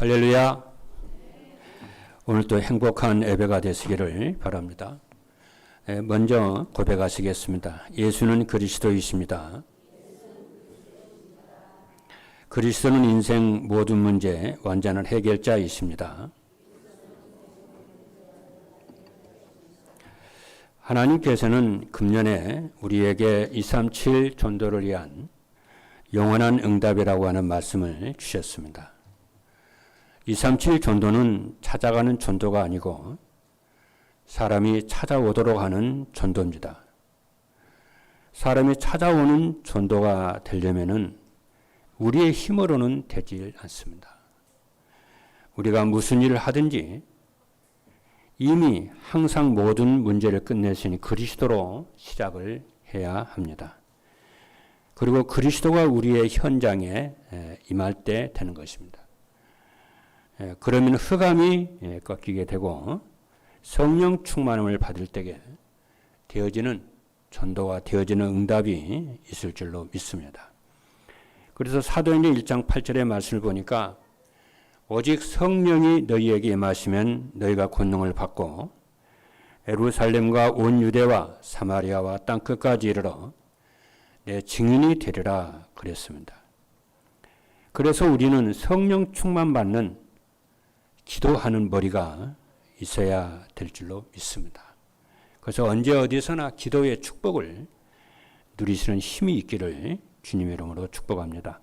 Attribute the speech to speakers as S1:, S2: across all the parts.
S1: 할렐루야. 오늘도 행복한 예배가 되시기를 바랍니다. 먼저 고백하시겠습니다. 예수는 그리스도이십니다. 그리스도는 인생 모든 문제 완전한 해결자이십니다. 하나님께서는 금년에 우리에게 237 전도를 위한 영원한 응답이라고 하는 말씀을 주셨습니다. 237 전도는 찾아가는 전도가 아니고 사람이 찾아오도록 하는 전도입니다. 사람이 찾아오는 전도가 되려면은 우리의 힘으로는 되지 않습니다. 우리가 무슨 일을 하든지 이미 항상 모든 문제를 끝내시니 그리스도로 시작을 해야 합니다. 그리고 그리스도가 우리의 현장에 임할 때 되는 것입니다. 그러면 흑암이 꺾이게 되고 성령 충만함을 받을 때에 되어지는 전도가 되어지는 응답이 있을 줄로 믿습니다. 그래서 사도행전 1장 8절의 말씀을 보니까 오직 성령이 너희에게 임하시면 너희가 권능을 받고 예루살렘과 온 유대와 사마리아와 땅끝까지 이르러 내 증인이 되리라 그랬습니다. 그래서 우리는 성령 충만 받는 기도하는 머리가 있어야 될 줄로 믿습니다. 그래서 언제 어디서나 기도의 축복을 누리시는 힘이 있기를 주님의 이름으로 축복합니다.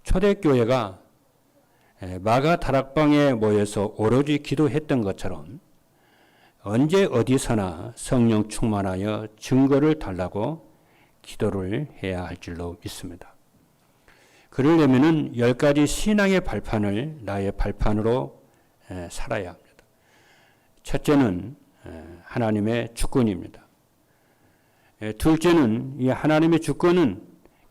S1: 초대교회가 마가 다락방에 모여서 오로지 기도했던 것처럼 언제 어디서나 성령 충만하여 증거를 달라고 기도를 해야 할 줄로 믿습니다. 그러려면은 10가지 신앙의 발판을 나의 발판으로 살아야 합니다. 첫째는 하나님의 주권입니다. 둘째는 이 하나님의 주권은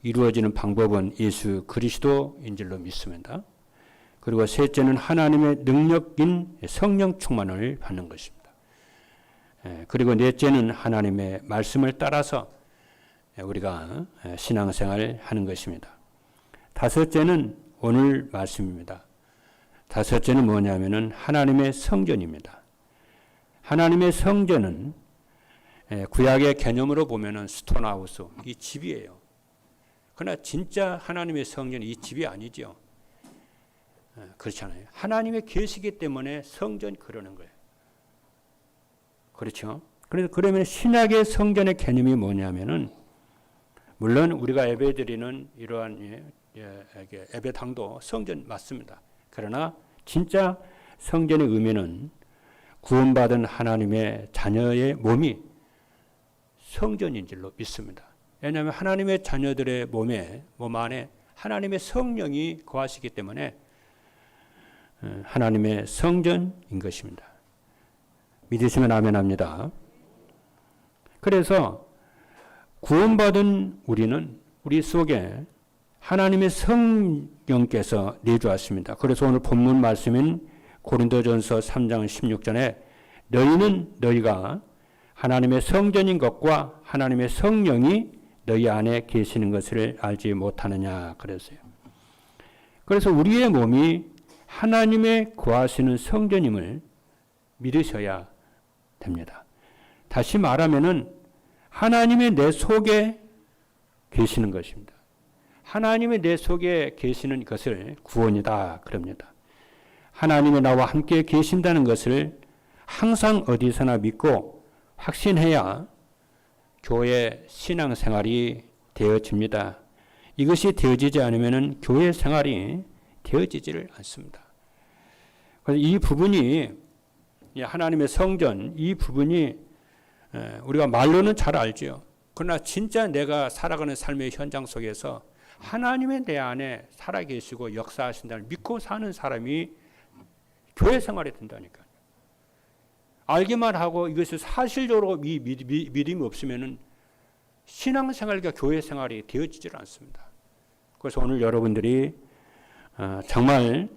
S1: 이루어지는 방법은 예수 그리스도인 줄로 믿습니다. 그리고 셋째는 하나님의 능력인 성령 충만을 받는 것입니다. 그리고 넷째는 하나님의 말씀을 따라서 우리가 신앙생활을 하는 것입니다. 다섯째는 오늘 말씀입니다. 다섯째는 뭐냐면은 하나님의 성전입니다. 하나님의 성전은 구약의 개념으로 보면은 스톤하우스, 이 집이에요. 그러나 진짜 하나님의 성전은 이 집이 아니죠. 그렇잖아요. 하나님의 계시기 때문에 성전 그러는 거예요. 그렇죠? 그래서 그러면 신약의 성전의 개념이 뭐냐면은 물론 우리가 예배드리는 이러한 예배당도 성전 맞습니다. 그러나 진짜 성전의 의미는 구원받은 하나님의 자녀의 몸이 성전인 줄로 믿습니다. 왜냐하면 하나님의 자녀들의 몸 안에 하나님의 성령이 거하시기 때문에 하나님의 성전인 것입니다. 믿으시면 아멘 합니다. 그래서 구원받은 우리 속에 하나님의 성령께서 내주었습니다. 그래서 오늘 본문 말씀인 고린도전서 3장 16절에 너희가 하나님의 성전인 것과 하나님의 성령이 너희 안에 계시는 것을 알지 못하느냐 그랬어요. 그래서 우리의 몸이 하나님의 거하시는 성전임을 믿으셔야 됩니다. 다시 말하면은 하나님의 내 속에 계시는 것입니다. 하나님의 내 속에 계시는 것을 구원이다 그럽니다. 하나님이 나와 함께 계신다는 것을 항상 어디서나 믿고 확신해야 교회 신앙생활이 되어집니다. 이것이 되어지지 않으면 교회 생활이 되어지지를 않습니다. 그래서 이 부분이 하나님의 성전, 이 부분이 우리가 말로는 잘 알죠. 그러나 진짜 내가 살아가는 삶의 현장 속에서 하나님의 내 안에 살아계시고 역사하신다를 믿고 사는 사람이 교회 생활이 된다니까요. 알기만 하고 이것을 사실적으로 믿음이 없으면 신앙생활과 교회 생활이 되어지질 않습니다. 그래서 오늘 여러분들이 정말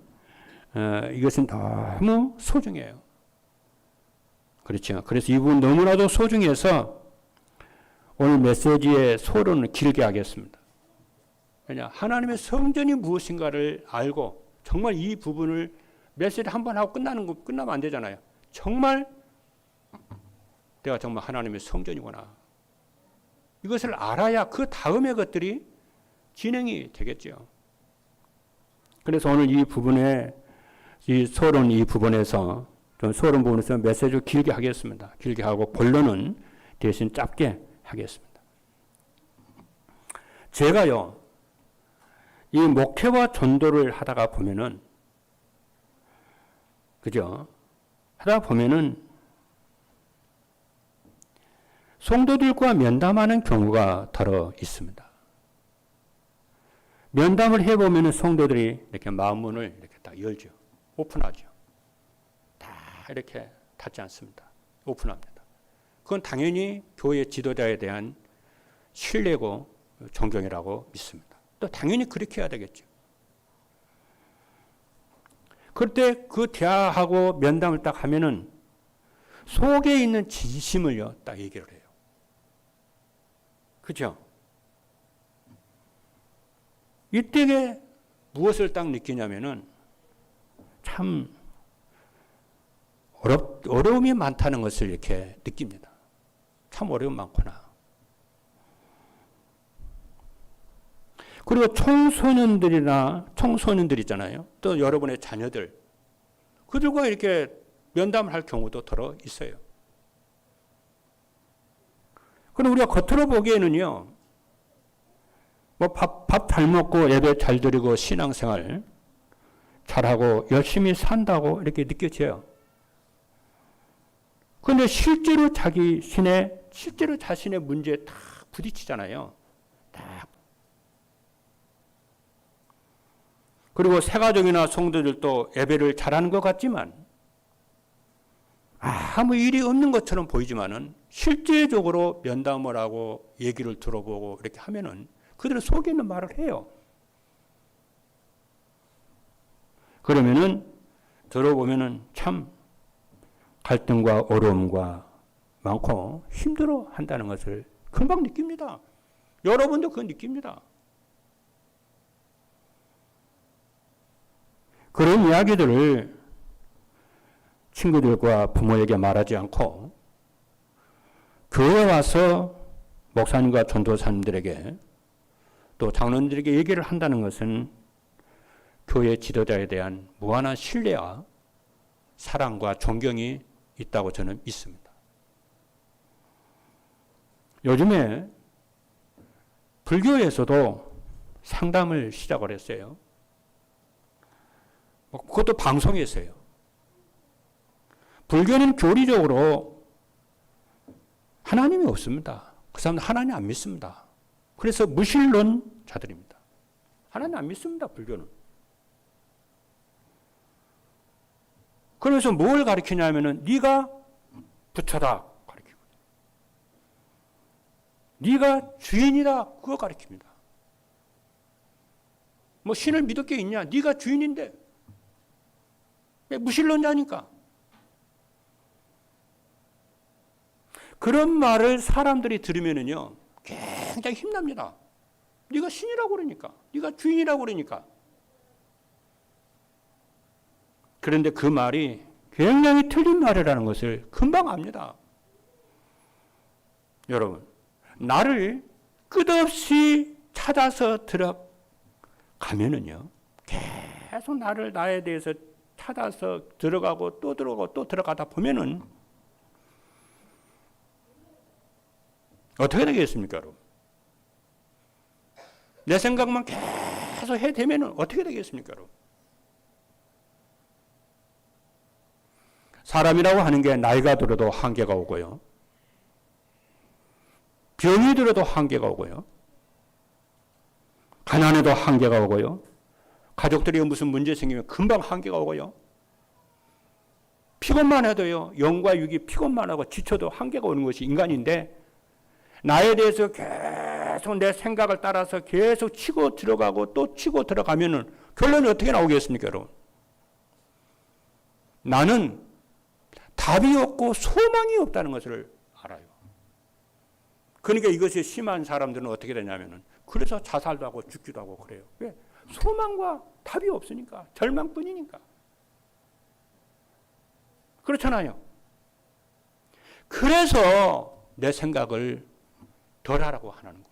S1: 이것은 너무 소중해요. 그렇죠. 그래서 이 부분 너무나도 소중해서 오늘 메시지의 소론을 길게 하겠습니다. 왜냐? 하나님의 성전이 무엇인가를 알고 정말 이 부분을 메시지 한 번 하고 끝나면 안 되잖아요. 정말 내가 정말 하나님의 성전이구나. 이것을 알아야 그 다음의 것들이 진행이 되겠죠. 그래서 오늘 이 부분에 이 서론 이 부분에서 좀 서론 부분에서 메시지를 길게 하겠습니다. 길게 하고 본론은 대신 짧게 하겠습니다. 제가요, 이 목회와 전도를 하다가 보면은, 그죠? 하다 보면은, 성도들과 면담하는 경우가 더러 있습니다. 면담을 해보면은 성도들이 이렇게 마음문을 이렇게 딱 열죠. 오픈하죠. 다 이렇게 닫지 않습니다. 오픈합니다. 그건 당연히 교회 지도자에 대한 신뢰고 존경이라고 믿습니다. 또 당연히 그렇게 해야 되겠죠. 그때 그 대화하고 면담을 딱 하면은 속에 있는 진심을요, 딱 얘기를 해요. 그죠? 이때에 무엇을 딱 느끼냐면은 참 어려움이 많다는 것을 이렇게 느낍니다. 참 어려움 많구나. 그리고 청소년들 있잖아요. 또 여러분의 자녀들. 그들과 이렇게 면담을 할 경우도 더러 있어요. 그럼 우리가 겉으로 보기에는요, 뭐 밥 잘 먹고 예배 잘 드리고 신앙생활 잘하고 열심히 산다고 이렇게 느껴져요. 그런데 실제로 자신의 문제에 딱 부딪히잖아요. 딱. 그리고 새가족이나 성도들도 예배를 잘하는 것 같지만 아무 일이 없는 것처럼 보이지만은 실제적으로 면담을 하고 얘기를 들어보고 이렇게 하면은 그들 속에 있는 말을 해요. 그러면은 들어보면은 참 갈등과 어려움과 많고 힘들어 한다는 것을 금방 느낍니다. 여러분도 그건 느낍니다. 그런 이야기들을 친구들과 부모에게 말하지 않고 교회에 와서 목사님과 전도사님들에게 또 장로님들에게 얘기를 한다는 것은 교회 지도자에 대한 무한한 신뢰와 사랑과 존경이 있다고 저는 믿습니다. 요즘에 불교에서도 상담을 시작을 했어요. 그것도 방송에서요. 불교는 교리적으로 하나님이 없습니다. 그 사람은 하나님 안 믿습니다. 그래서 무신론자들입니다. 하나님 안 믿습니다. 불교는. 그래서 뭘 가르치냐면은 네가 부처다 가르치고, 네가 주인이다 그거 가르칩니다. 뭐 신을 믿을 게 있냐? 네가 주인인데. 무신론자니까. 그런 말을 사람들이 들으면은요, 굉장히 힘납니다. 네가 신이라고 그러니까, 네가 주인이라고 그러니까. 그런데 그 말이 굉장히 틀린 말이라는 것을 금방 압니다. 여러분, 나를 끝없이 찾아서 들어가면은요, 계속 나에 대해서 찾아서 들어가고 또 들어가고 또 들어가다 보면은 어떻게 되겠습니까, 여러분? 내 생각만 계속 해대면은 어떻게 되겠습니까, 여러분? 사람이라고 하는 게 나이가 들어도 한계가 오고요. 병이 들어도 한계가 오고요. 가난해도 한계가 오고요. 가족들이 무슨 문제 생기면 금방 한계가 오고요. 피곤만 해도요, 영과 육이 피곤만 하고 지쳐도 한계가 오는 것이 인간인데, 나에 대해서 계속 내 생각을 따라서 계속 치고 들어가고 또 치고 들어가면은 결론이 어떻게 나오겠습니까, 여러분? 나는 답이 없고 소망이 없다는 것을 알아요. 그러니까 이것이 심한 사람들은 어떻게 되냐면은 그래서 자살도 하고 죽기도 하고 그래요. 왜? 소망과 답이 없으니까. 절망뿐이니까. 그렇잖아요. 그래서 내 생각을 덜 하라고 하는 거예요.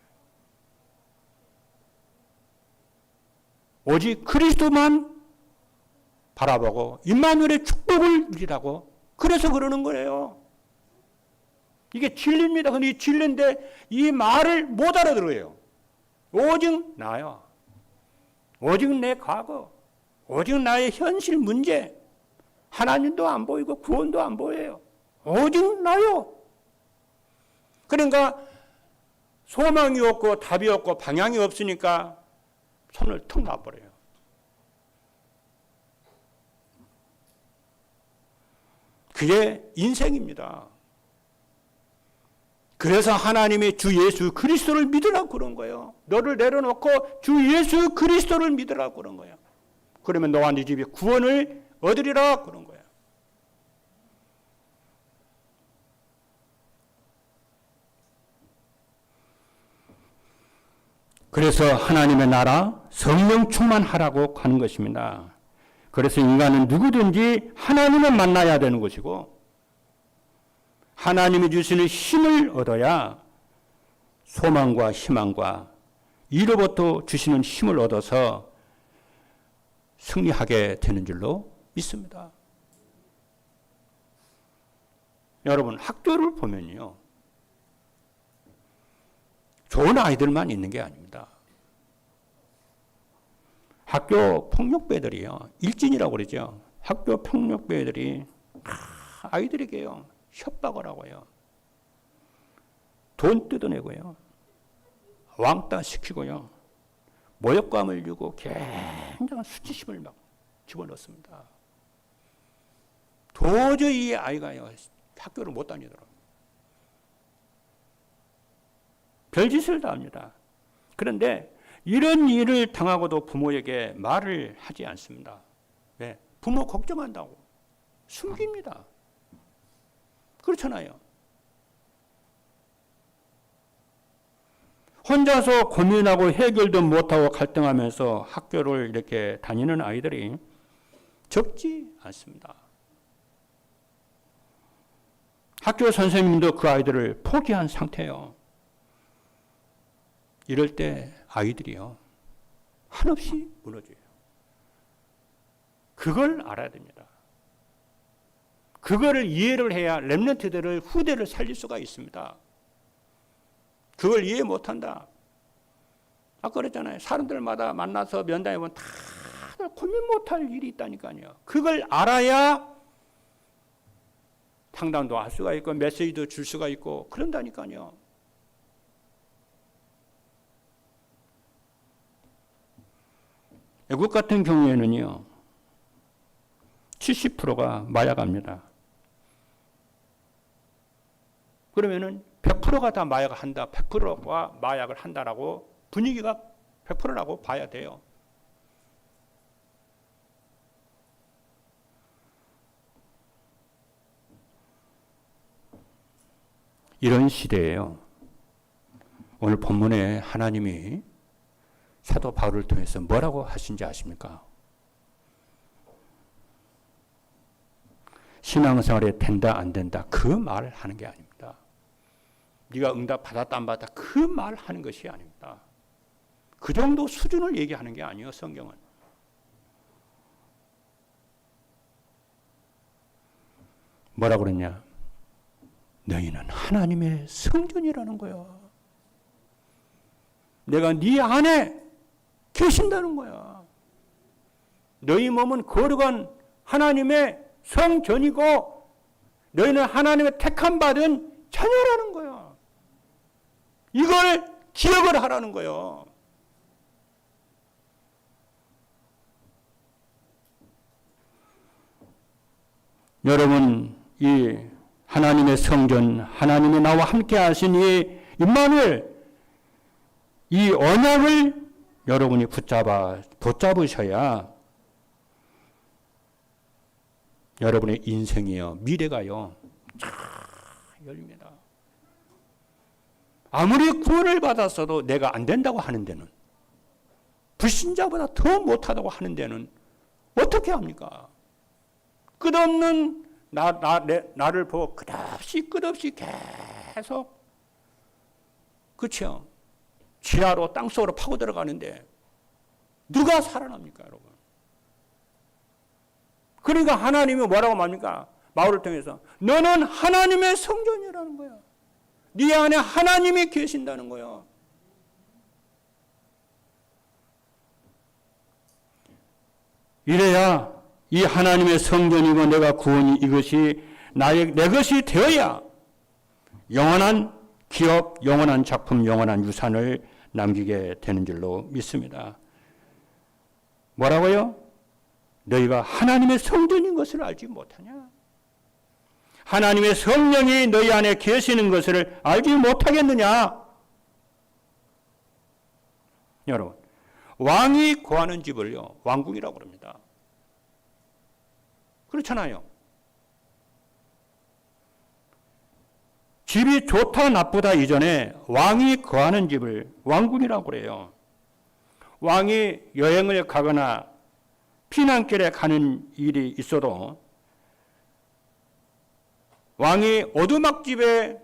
S1: 오직 그리스도만 바라보고 임마누엘의 축복을 누리라고 그래서 그러는 거예요. 이게 진리입니다. 근데 이 진리인데 이 말을 못 알아들어요. 오직 나요. 오직 내 과거. 오직 나의 현실 문제. 하나님도 안 보이고 구원도 안 보여요. 오직 나요. 그러니까 소망이 없고 답이 없고 방향이 없으니까 손을 턱 놔버려요. 그게 인생입니다. 그래서 하나님의 주 예수 그리스도를 믿으라고 그런 거예요. 너를 내려놓고 주 예수 그리스도를 믿으라고 그런 거예요. 그러면 너와 네 집이 구원을 얻으리라 그런 거예요. 그래서 하나님의 나라 성령 충만하라고 하는 것입니다. 그래서 인간은 누구든지 하나님을 만나야 되는 것이고 하나님이 주시는 힘을 얻어야 소망과 희망과 이로부터 주시는 힘을 얻어서 승리하게 되는 줄로 믿습니다. 여러분 학교를 보면요. 좋은 아이들만 있는 게 아닙니다. 학교 폭력배들이요. 일진이라고 그러죠. 학교 폭력배들이 아이들에게요. 협박을 하고요. 돈 뜯어내고요. 왕따 시키고요. 모욕감을 주고 굉장한 수치심을 막 집어넣습니다. 도저히 이 아이가요. 학교를 못 다니더라고요. 별짓을 다 합니다. 그런데 이런 일을 당하고도 부모에게 말을 하지 않습니다. 왜? 부모 걱정한다고 숨깁니다. 그렇잖아요. 혼자서 고민하고 해결도 못하고 갈등하면서 학교를 이렇게 다니는 아이들이 적지 않습니다. 학교 선생님도 그 아이들을 포기한 상태예요. 이럴 때 아이들이요. 한없이 무너져요. 그걸 알아야 됩니다. 그거를 이해를 해야 렘넌트들을 후대를 살릴 수가 있습니다. 그걸 이해 못한다. 아까 그랬잖아요. 사람들마다 만나서 면담해 보면 다들 고민 못할 일이 있다니까요. 그걸 알아야 상담도 할 수가 있고 메시지도 줄 수가 있고 그런다니까요. 외국 같은 경우에는요. 70%가 마약합니다. 그러면은 100%가 다 마약을 한다. 100%가 마약을 한다라고 분위기가 100%라고 봐야 돼요. 이런 시대에요. 오늘 본문에 하나님이 사도 바울을 통해서 뭐라고 하신지 아십니까? 신앙생활에 된다 안 된다 그 말을 하는 게 아닙니다. 네가 응답 받았다 안 받았다 그 말 하는 것이 아닙니다. 그 정도 수준을 얘기하는 게 아니에요. 성경은. 뭐라고 그랬냐? 너희는 하나님의 성전이라는 거야. 내가 네 안에 계신다는 거야. 너희 몸은 거룩한 하나님의 성전이고 너희는 하나님의 택함 받은 자녀라는 거야. 이걸 기억을 하라는 거예요. 여러분 이 하나님의 성전, 하나님이 나와 함께 하신 이 임마누엘, 이 언약을 여러분이 붙잡으셔야 여러분의 인생이요, 미래가요, 쫙 열립니다. 아무리 구원을 받았어도 내가 안 된다고 하는 데는, 불신자보다 더 못하다고 하는 데는 어떻게 합니까? 끝없는 나를 보고 끝없이 계속, 그렇죠? 지하로 땅속으로 파고 들어가는데 누가 살아납니까, 여러분? 그러니까 하나님이 뭐라고 말합니까? 바울을 통해서 너는 하나님의 성전이라는 거야. 네 안에 하나님이 계신다는 거야. 이래야 이 하나님의 성전이고 내가 구원이 이것이 내 것이 되어야 영원한 기업, 영원한 작품, 영원한 유산을 남기게 되는 줄로 믿습니다. 뭐라고요? 너희가 하나님의 성전인 것을 알지 못하냐? 하나님의 성령이 너희 안에 계시는 것을 알지 못하겠느냐? 여러분, 왕이 거하는 집을요, 왕궁이라고 그럽니다. 그렇잖아요. 집이 좋다 나쁘다 이전에 왕이 거하는 집을 왕궁이라고 그래요. 왕이 여행을 가거나 피난길에 가는 일이 있어도 왕이 오두막집에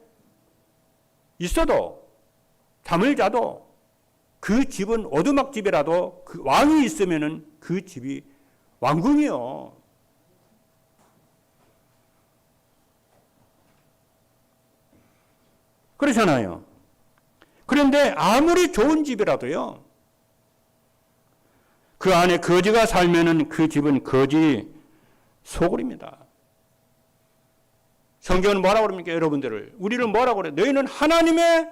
S1: 있어도 잠을 자도 그 집은 오두막집이라도 그 왕이 있으면은 그 집이 왕궁이요. 그렇잖아요. 그런데 아무리 좋은 집이라도요, 그 안에 거지가 살면은 그 집은 거지 소굴입니다. 성경은 뭐라고 그럽니까, 여러분들을? 우리를 뭐라고 그래요? 너희는 하나님의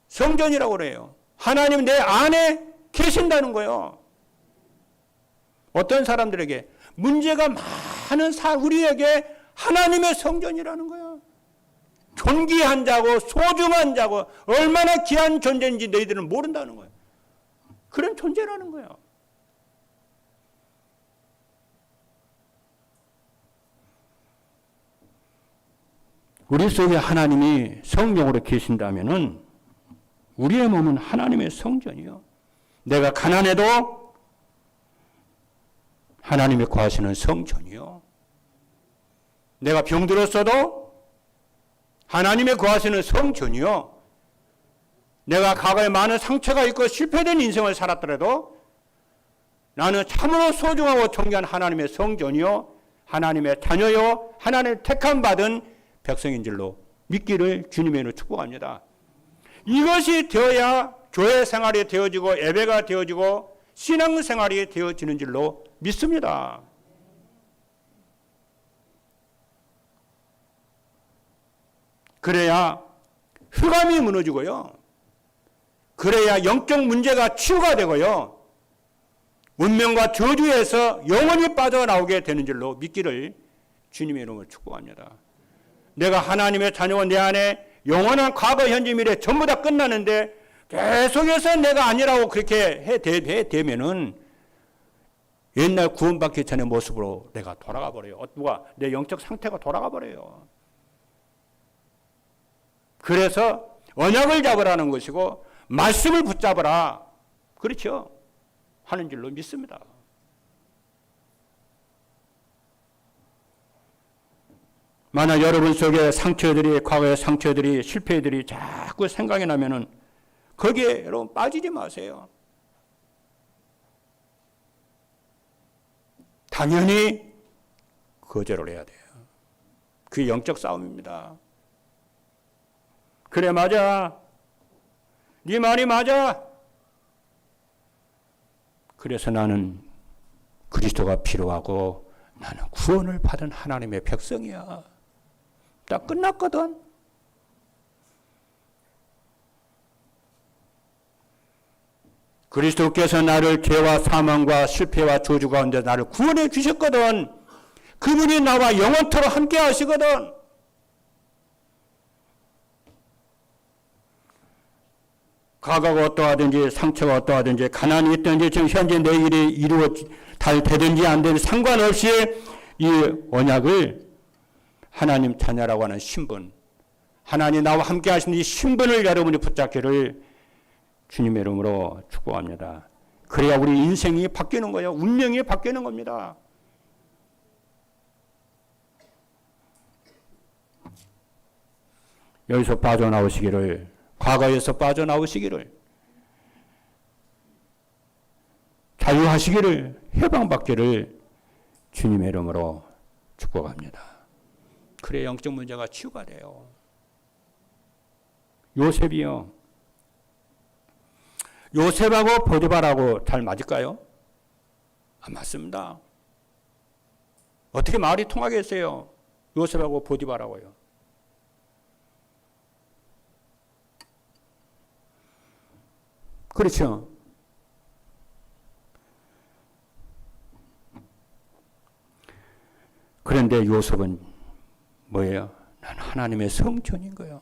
S1: 성전이라고 그래요. 하나님 내 안에 계신다는 거예요. 어떤 사람들에게 문제가 많은 우리에게 하나님의 성전이라는 거예요. 존귀한 자고 소중한 자고 얼마나 귀한 존재인지 너희들은 모른다는 거예요. 그런 존재라는 거예요. 우리 속에 하나님이 성령으로 계신다면은 우리의 몸은 하나님의 성전이요. 내가 가난해도 하나님이 거하시는 성전이요. 내가 병들었어도 하나님의 거하시는 성전이요. 내가 과거에 많은 상처가 있고 실패된 인생을 살았더라도 나는 참으로 소중하고 존귀한 하나님의 성전이요. 하나님의 자녀요. 하나님의 택함 받은 백성인 줄로 믿기를 주님의 이름으로 축복합니다. 이것이 되어야 교회 생활이 되어지고 예배가 되어지고 신앙생활이 되어지는 줄로 믿습니다. 그래야 흑암이 무너지고요. 그래야 영적 문제가 치유가 되고요. 운명과 저주에서 영원히 빠져나오게 되는 줄로 믿기를 주님의 이름으로 축복합니다. 내가 하나님의 자녀와 내 안에 영원한 과거, 현재, 미래 전부 다 끝나는데 계속해서 내가 아니라고 그렇게 되면은 옛날 구원받기 전의 모습으로 내가 돌아가 버려요. 누가 내 영적 상태가 돌아가 버려요. 그래서 언약을 잡으라는 것이고 말씀을 붙잡으라. 그렇죠? 하는 줄로 믿습니다. 만약 여러분 속에 상처들이, 과거의 상처들이, 실패들이 자꾸 생각이 나면은 거기에 여러분 빠지지 마세요. 당연히 거절을 해야 돼요. 그게 영적 싸움입니다. 그래, 맞아. 네 말이 맞아. 그래서 나는 그리스도가 필요하고 나는 구원을 받은 하나님의 백성이야. 다 끝났거든. 그리스도께서 나를 죄와 사망과 실패와 저주 가운데 나를 구원해 주셨거든. 그분이 나와 영원토록 함께 하시거든. 과거가 어떠하든지 상처가 어떠하든지 가난이 있든지 지금 현재 내 일이 잘 되든지 안 되든지 상관없이 이 언약을 하나님 자녀라고 하는 신분, 하나님 나와 함께 하시는 이 신분을 여러분이 붙잡기를 주님의 이름으로 축복합니다. 그래야 우리 인생이 바뀌는 거예요. 운명이 바뀌는 겁니다. 여기서 빠져나오시기를, 과거에서 빠져나오시기를, 자유하시기를, 해방받기를 주님의 이름으로 축복합니다. 그래 영적 문제가 치유가 돼요. 요셉이요. 요셉하고 보디발하고 잘 맞을까요? 안 맞습니다. 어떻게 말이 통하겠어요? 요셉하고 보디발하고요. 그렇죠. 그런데 요셉은 뭐예요? 난 하나님의 성전인 거예요.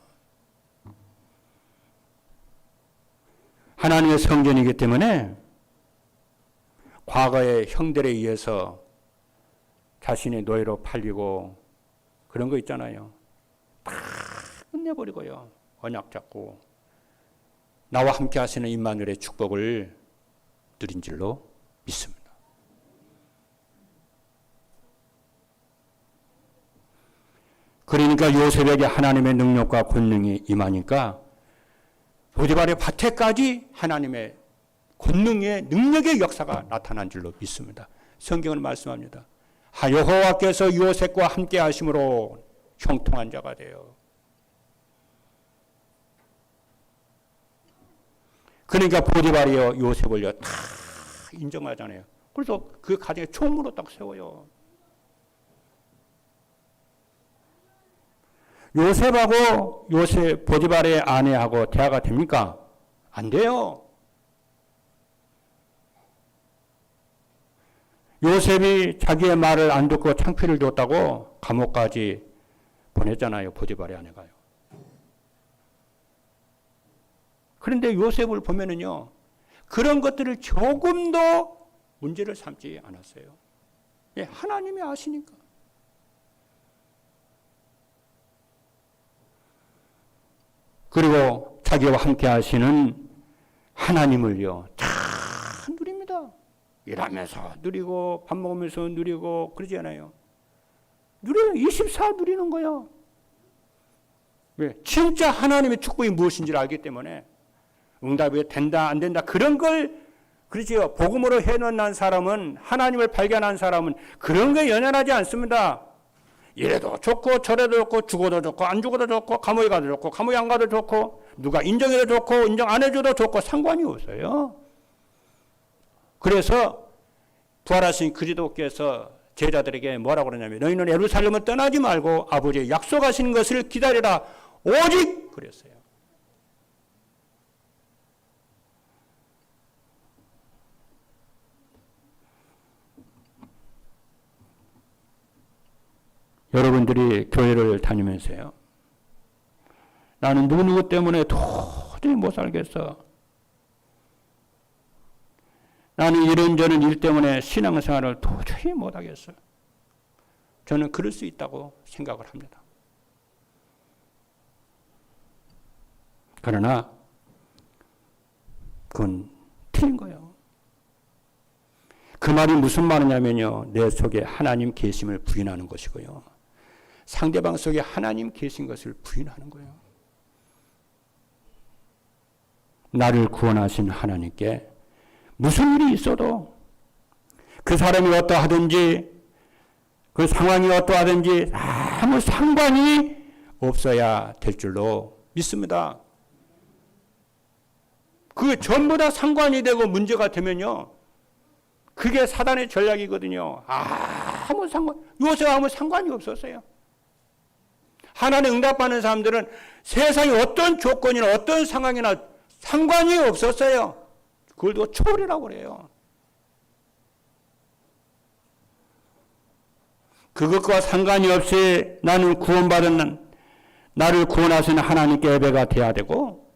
S1: 하나님의 성전이기 때문에 과거의 형들에 의해서 자신의 노예로 팔리고 그런 거 있잖아요. 다 끝내버리고요. 언약 잡고 나와 함께 하시는 임마누엘의 축복을 누린 줄로 믿습니다. 그러니까 요셉에게 하나님의 능력과 권능이 임하니까 보디발의 밭에까지 하나님의 권능의 능력의 역사가 나타난 줄로 믿습니다. 성경은 말씀합니다. 여호와께서 요셉과 함께 하심으로 형통한 자가 되어. 그러니까 보디발이요 요셉을요 다 인정하잖아요. 그래서 그 가정에 총무로 딱 세워요. 요셉하고 요셉 보디발의 아내하고 대화가 됩니까? 안 돼요. 요셉이 자기의 말을 안 듣고 창피를 줬다고 감옥까지 보냈잖아요. 보디발의 아내가요. 그런데 요셉을 보면은요, 그런 것들을 조금도 문제를 삼지 않았어요. 예, 하나님이 아시니까. 그리고 자기와 함께 하시는 하나님을요, 다 누립니다. 일하면서 누리고, 밥 먹으면서 누리고, 그러지 않아요. 누려요. 24 누리는 거예요. 왜? 진짜 하나님의 축복이 무엇인지를 알기 때문에 응답이 된다, 안 된다, 그런 걸, 그렇지요. 복음으로 해놓는 사람은, 하나님을 발견한 사람은 그런 거에 연연하지 않습니다. 이래도 좋고 저래도 좋고 죽어도 좋고 안 죽어도 좋고 감옥에 가도 좋고 감옥에 안 가도 좋고 누가 인정해도 좋고 인정 안 해줘도 좋고 상관이 없어요. 그래서 부활하신 그리스도께서 제자들에게 뭐라고 그러냐면 너희는 예루살렘을 떠나지 말고 아버지의 약속하신 것을 기다리라 오직 그랬어요. 여러분들이 교회를 다니면서요. 나는 누구누구 때문에 도저히 못 살겠어. 나는 이런저런 일 때문에 신앙생활을 도저히 못 하겠어. 저는 그럴 수 있다고 생각을 합니다. 그러나 그건 틀린 거예요. 그 말이 무슨 말이냐면요. 내 속에 하나님 계심을 부인하는 것이고요. 상대방 속에 하나님 계신 것을 부인하는 거예요. 나를 구원하신 하나님께 무슨 일이 있어도 그 사람이 어떠하든지 그 상황이 어떠하든지 아무 상관이 없어야 될 줄로 믿습니다. 그게 전부 다 상관이 되고 문제가 되면요. 그게 사단의 전략이거든요. 요새 아무 상관이 없었어요. 하나님 응답받는 사람들은 세상에 어떤 조건이나 어떤 상황이나 상관이 없었어요. 그걸 또 초월이라고 그래요. 그것과 상관이 없이 나는 구원받은 나를 구원하시는 하나님께 예배가 돼야 되고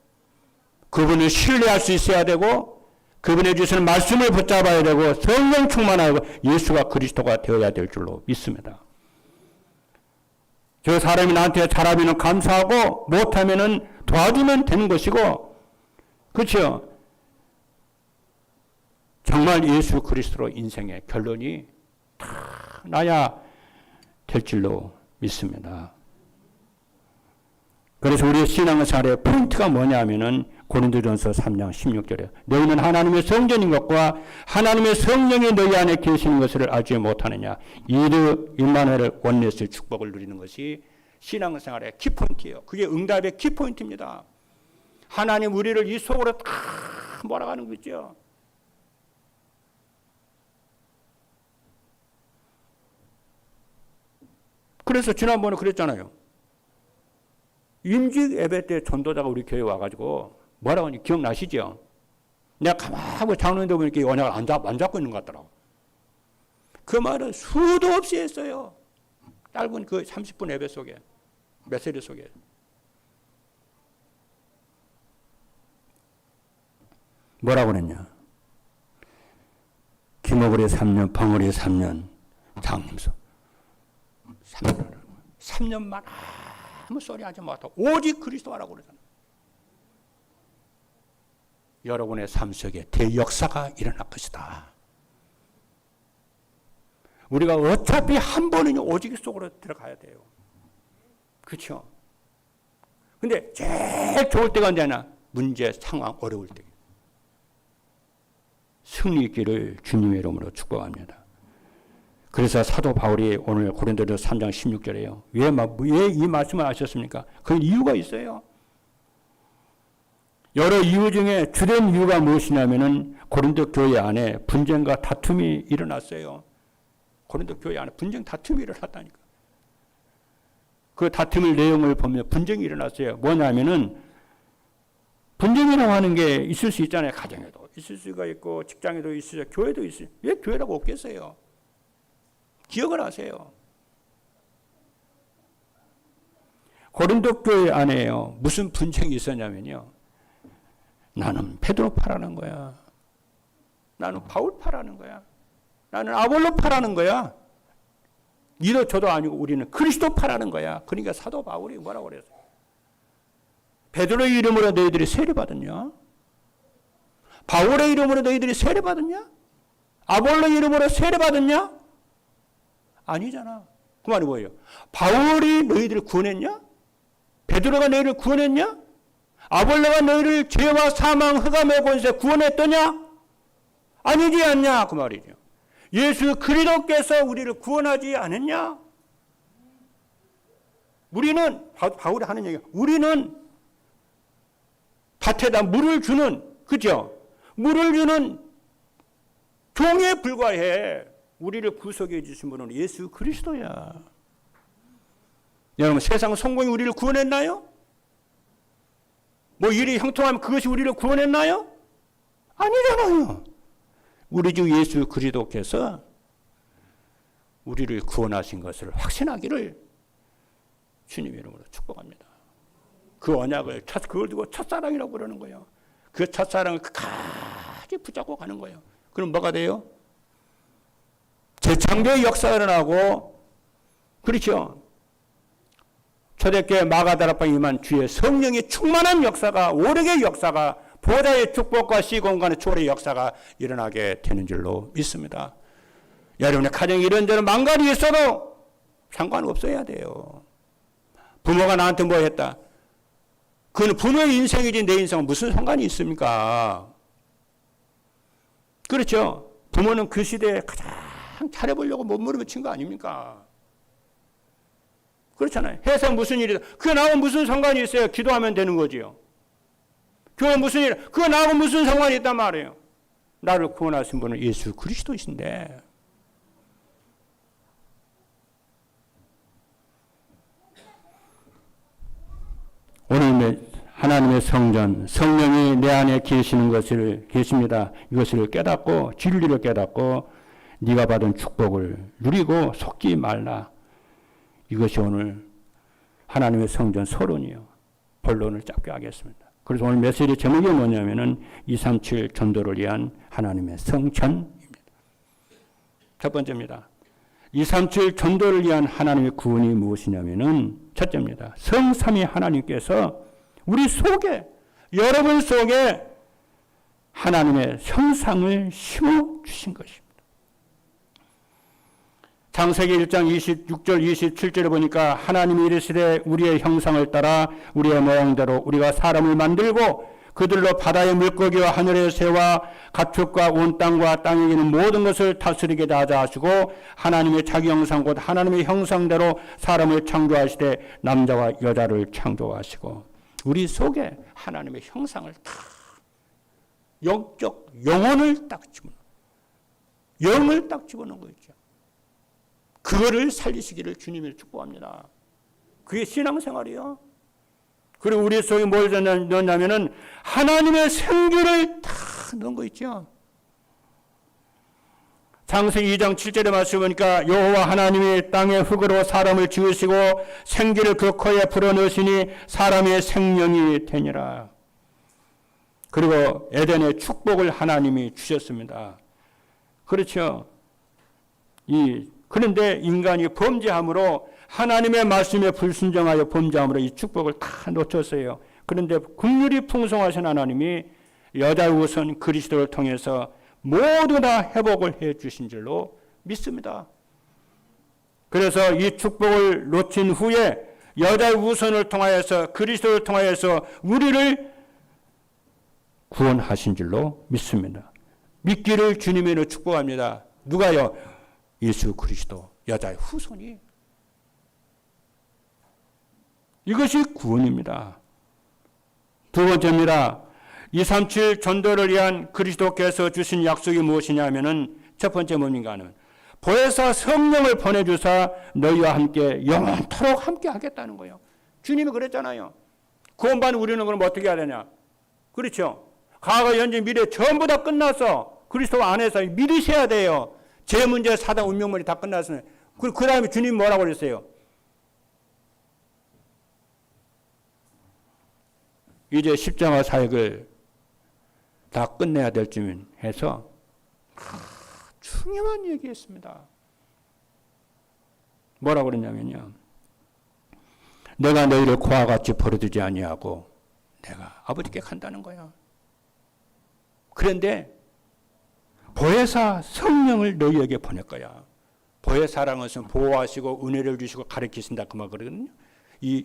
S1: 그분을 신뢰할 수 있어야 되고 그분의 주시는 말씀을 붙잡아야 되고 성령 충만하고 예수가 그리스도가 되어야 될 줄로 믿습니다. 저 사람이 나한테 잘하면 감사하고 못하면 도와주면 되는 것이고 그렇죠. 정말 예수 그리스도로 인생의 결론이 다 나야 될 줄로 믿습니다. 그래서 우리의 신앙생활의 포인트가 뭐냐면은 고린도전서 3장 16절에 너희는 하나님의 성전인 것과 하나님의 성령이 너희 안에 계시는 것을 알지 못하느냐. 이르 임마누엘 원네스의 축복을 누리는 것이 신앙생활의 키포인트예요. 그게 응답의 키포인트입니다. 하나님 우리를 이 속으로 다 몰아가는 거죠. 그래서 지난번에 그랬잖아요. 임직 예배 때 전도자가 우리 교회 와가지고 뭐라고 하니 기억나시죠? 내가 가만히 장로님들 보니까 언약을 안 잡고 있는 것 같더라고. 그 말을 수도 없이 했어요. 짧은 그 30분 예배 속에, 메시지 속에. 뭐라고 그랬냐? 김어걸의 3년, 방울의 3년, 장님서 3년만 아무 소리 하지 못하고 오직 그리스도 하라고 그러잖아요. 여러분의 삶 속에 대역사가 일어날 것이다. 우리가 어차피 한 번은 오직 속으로 들어가야 돼요. 그렇죠? 근데 제일 좋을 때가 언제나 문제, 상황, 어려울 때. 승리 있기를 주님의 이름으로 축복합니다. 그래서 사도 바울이 오늘 고린도전서 3장 16절에요. 왜 이 말씀을 하셨습니까? 그 이유가 있어요. 여러 이유 중에 주된 이유가 무엇이냐면은 고린도 교회 안에 분쟁과 다툼이 일어났어요. 고린도 교회 안에 분쟁, 다툼이 일어났다니까. 그 다툼의 내용을 보면 분쟁이 일어났어요. 뭐냐면은 분쟁이라고 하는 게 있을 수 있잖아요. 가정에도 있을 수가 있고 직장에도 있어요. 교회도 있어요. 왜 교회라고 없겠어요? 기억을 하세요. 고린도 교회 안에요. 무슨 분쟁이 있었냐면요. 나는 베드로파라는 거야. 나는 바울파라는 거야. 나는 아볼로파라는 거야. 니도 저도 아니고 우리는 그리스도파라는 거야. 그러니까 사도 바울이 뭐라고 그랬어요? 베드로의 이름으로 너희들이 세례받았냐? 바울의 이름으로 너희들이 세례받았냐? 아볼로의 이름으로 세례받았냐? 아니잖아. 그 말이 뭐예요? 바울이 너희들을 구원했냐? 베드로가 너희를 구원했냐? 아볼로가 너희를 죄와 사망, 흑암의 권세 구원했더냐? 아니지 않냐? 그 말이죠. 예수 그리스도께서 우리를 구원하지 않았냐? 우리는 바울이 하는 얘기야. 우리는 밭에다 물을 주는, 그죠? 물을 주는 종에 불과해. 우리를 구속해 주신 분은 예수 그리스도야. 여러분, 세상 성공이 우리를 구원했나요? 뭐 일이 형통하면 그것이 우리를 구원했나요? 아니잖아요. 우리 주 예수 그리스도께서 우리를 구원하신 것을 확신하기를 주님의 이름으로 축복합니다. 그 언약을 그걸 두고 첫사랑이라고 그러는 거예요. 그 첫사랑을 끝까지 붙잡고 가는 거예요. 그럼 뭐가 돼요? 재창조의 역사가 일어나고, 그렇죠? 초대교회 마가다락방에 임한 주의 성령의 충만한 역사가, 오력의 역사가, 보좌의 축복과 시공간의 초월의 역사가 일어나게 되는 줄로 믿습니다. 여러분의 가정에 이런저런 망갈이 있어도 상관없어야 돼요. 부모가 나한테 뭐 했다. 그건 부모의 인생이지 내 인생은 무슨 상관이 있습니까? 그렇죠? 부모는 그 시대에 가장 잘해보려고 몸부림친 거 아닙니까? 그렇잖아요. 해서 무슨 일이다. 그거 나하고 무슨 상관이 있어요? 기도하면 되는 거지요. 교회 무슨 일, 그거 나하고 무슨 상관이 있단 말이에요. 나를 구원하신 분은 예수 그리스도이신데. 오늘 하나님의 성전, 성령이 내 안에 계십니다. 이것을 깨닫고 진리를 깨닫고 네가 받은 축복을 누리고 속지 말라. 이것이 오늘 하나님의 성전 서론이요. 본론을 짧게 하겠습니다. 그래서 오늘 메시지 제목이 뭐냐면은 237 전도를 위한 하나님의 성전입니다. 첫 번째입니다. 237 전도를 위한 하나님의 구원이 무엇이냐면은 첫째입니다. 성삼위 하나님께서 우리 속에, 여러분 속에 하나님의 형상을 심어주신 것입니다. 창세기 1장 26절 27절에 보니까 하나님이 이르시되 우리의 형상을 따라 우리의 모양대로 우리가 사람을 만들고 그들로 바다의 물고기와 하늘의 새와 가축과 온 땅과 땅에 있는 모든 것을 다스리게 하자 하시고 하나님의 자기 형상 곧 하나님의 형상대로 사람을 창조하시되 남자와 여자를 창조하시고 우리 속에 하나님의 형상을 다 영적 영혼을 딱 집어넣어 영을 딱 집어넣은 거 있죠. 그거를 살리시기를 주님이 축복합니다. 그게 신앙생활이요. 그리고 우리 속에 뭘 넣냐면은 하나님의 생기를 다 넣은 거 있죠. 창세기 2장 7절에 말씀 보니까 여호와 하나님이 땅의 흙으로 사람을 지으시고 생기를 그 코에 불어넣으시니 사람의 생명이 되니라. 그리고 에덴의 축복을 하나님이 주셨습니다. 그렇죠. 그런데 인간이 범죄함으로 하나님의 말씀에 불순종하여 범죄함으로 이 축복을 다 놓쳤어요. 그런데 긍휼이 풍성하신 하나님이 여자 우선 그리스도를 통해서 모두 다 회복을 해 주신 줄로 믿습니다. 그래서 이 축복을 놓친 후에 여자 우선을 통하여서 그리스도를 통하여서 우리를 구원하신 줄로 믿습니다. 믿기를 주님으로 축복합니다. 누가요? 예수 그리스도 여자의 후손이. 이것이 구원입니다. 두 번째입니다. 237 전도를 위한 그리스도께서 주신 약속이 무엇이냐 하면은 첫 번째 뭡니까 하면 보혜사 성령을 보내주사 너희와 함께 영원토록 함께 하겠다는 거예요. 주님이 그랬잖아요. 구원받은 우리는 그럼 어떻게 해야 되냐? 그렇죠. 과거, 현재, 미래 전부 다 끝났어. 그리스도 안에서 믿으셔야 돼요. 제 문제, 사단, 운명문이 다 끝났어요. 그 다음에 주님이 뭐라고 그랬어요? 이제 십자가 사역을 다 끝내야 될 쯤 해서 중요한 얘기했습니다. 뭐라고 그랬냐면요. 내가 너희를 고와 같이 버려두지 아니하고 내가 아버지께 간다는 거야. 그런데 보혜사 성령을 너희에게 보낼 거야. 보혜사라는 것은 보호하시고 은혜를 주시고 가르치신다 그 말 그러거든요.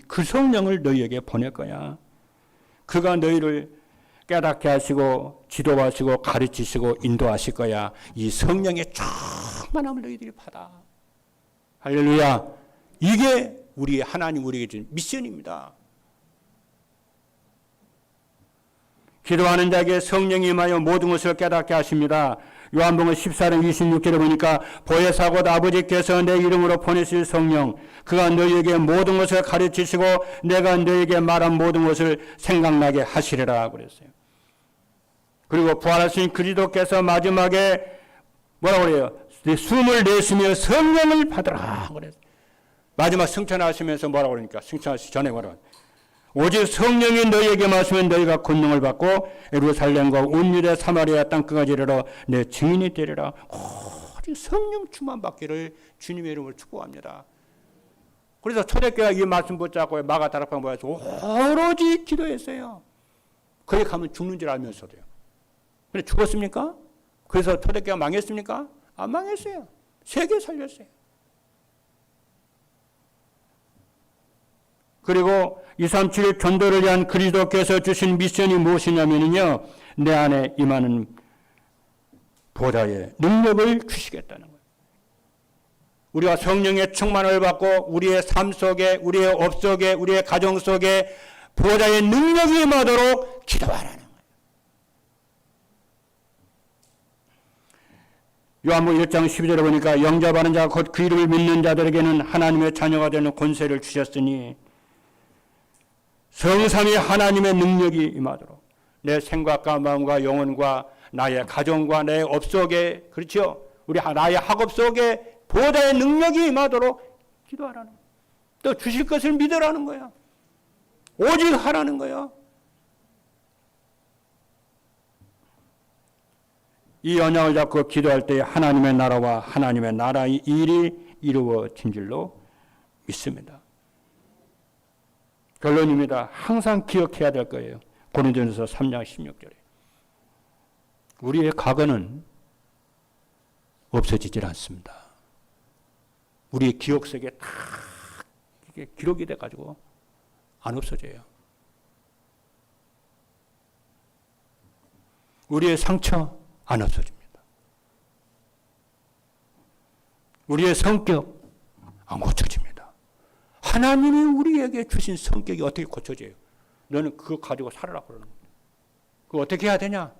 S1: 그 성령을 너희에게 보낼 거야. 그가 너희를 깨닫게 하시고 지도하시고 가르치시고 인도하실 거야. 이 성령의 충만함을 너희들이 받아. 할렐루야. 이게 우리 하나님 우리에게 준 미션입니다. 기도하는 자에게 성령이 임하여 모든 것을 깨닫게 하십니다. 요한복음 14장 26절에 보니까 보혜사 곧 아버지께서 내 이름으로 보내실 성령 그가 너희에게 모든 것을 가르치시고 내가 너희에게 말한 모든 것을 생각나게 하시리라 그랬어요. 그리고 부활하신 그리스도께서 마지막에 뭐라고 그래요? 숨을 내쉬며 성령을 받으라 그랬어요. 마지막 승천하시면서 뭐라고 그러니까 승천하시기 전에 뭐라고 오직 성령이 너희에게 마시면 너희가 권능을 받고 예루살렘과 온 유대 사마리아 땅끝까지 이르러 내 증인이 되리라. 오직 성령 충만 받기를 주님의 이름으로 축복합니다. 그래서 초대교회가 이 말씀 붙잡고 마가다락방 모여서 오로지 기도했어요. 거기 가면 죽는 줄 알면서도요. 근데 죽었습니까? 그래서 초대교회가 망했습니까? 안 망했어요. 세계 살렸어요. 그리고 237 전도를 위한 그리스도께서 주신 미션이 무엇이냐면요. 내 안에 임하는 보좌의 능력을 주시겠다는 거예요. 우리가 성령의 충만을 받고 우리의 삶 속에 우리의 업 속에 우리의 가정 속에 보좌의 능력이 임하도록 기도하라는 거예요. 요한복음 1장 12절에 보니까 영접하는 자 곧 그 이름을 믿는 자들에게는 하나님의 자녀가 되는 권세를 주셨으니 성삼위 하나님의 능력이 임하도록 내 생각과 마음과 영혼과 나의 가정과 내 업 속에 그렇죠? 우리 나의 학업 속에 보좌의 능력이 임하도록 기도하라는 거예요. 또 주실 것을 믿으라는 거야. 오직 하라는 거야. 이 언약을 잡고 기도할 때 하나님의 나라와 하나님의 나라의 일이 이루어진 줄로 믿습니다. 결론입니다. 항상 기억해야 될 거예요. 고린도전서 3장 16절에 우리의 과거는 없어지질 않습니다. 우리의 기억 속에 다 이게 기록이 돼가지고 안 없어져요. 우리의 상처 안 없어집니다. 우리의 성격 안 고쳐집니다. 하나님이 우리에게 주신 성격이 어떻게 고쳐져요? 너는 그거 가지고 살아라 그러는 거예요. 그거 어떻게 해야 되냐?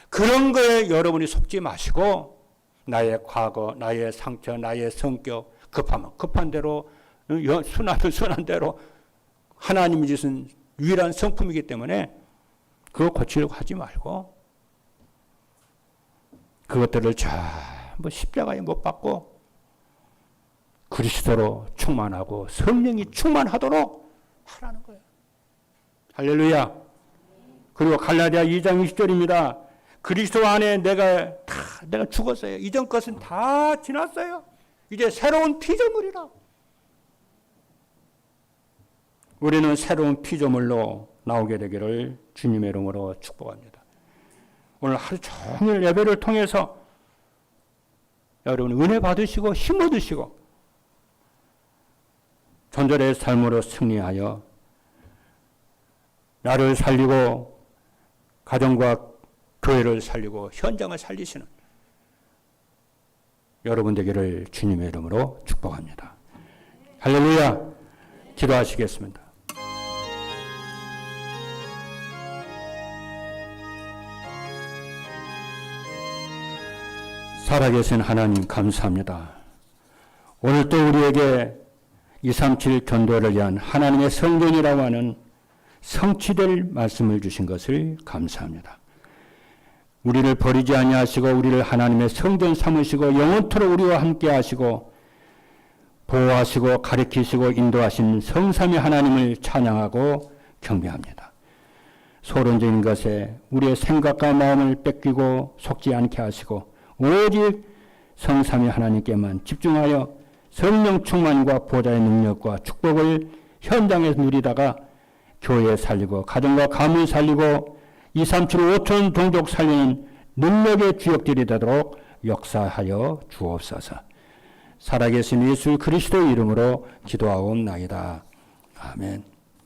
S1: 그런 거에 여러분이 속지 마시고 나의 과거, 나의 상처, 나의 성격 급하면 급한 대로 순하면 순한 대로 하나님이 주신 유일한 성품이기 때문에 그거 고치려고 하지 말고 그것들을 전부 십자가에 못 박고 그리스도로 충만하고 성령이 충만하도록 하라는 거예요. 할렐루야. 그리고 갈라디아 2장 20절입니다. 그리스도 안에 내가 죽었어요. 이전 것은 다 지났어요. 이제 새로운 피조물이라. 우리는 새로운 피조물로 나오게 되기를 주님의 이름으로 축복합니다. 오늘 하루 종일 예배를 통해서 여러분 은혜 받으시고 힘 얻으시고 존절의 삶으로 승리하여 나를 살리고 가정과 교회를 살리고 현장을 살리시는 여러분 되기를 주님의 이름으로 축복합니다. 할렐루야. 기도하시겠습니다. 살아계신 하나님 감사합니다. 오늘 또 우리에게 237 전도를 위한 하나님의 성전이라고 하는 성취될 말씀을 주신 것을 감사합니다. 우리를 버리지 아니하시고 우리를 하나님의 성전 삼으시고 영원토록 우리와 함께 하시고 보호하시고 가르치시고 인도하신 성삼위 하나님을 찬양하고 경배합니다. 소론적인 것에 우리의 생각과 마음을 뺏기고 속지 않게 하시고 오직 성삼위 하나님께만 집중하여 성령 충만과 보좌의 능력과 축복을 현장에서 누리다가 교회 살리고 가정과 가문 살리고 237 5천 동족 살리는 능력의 주역들이 되도록 역사하여 주옵소서. 살아계신 예수 그리스도의 이름으로 기도하옵나이다. 아멘.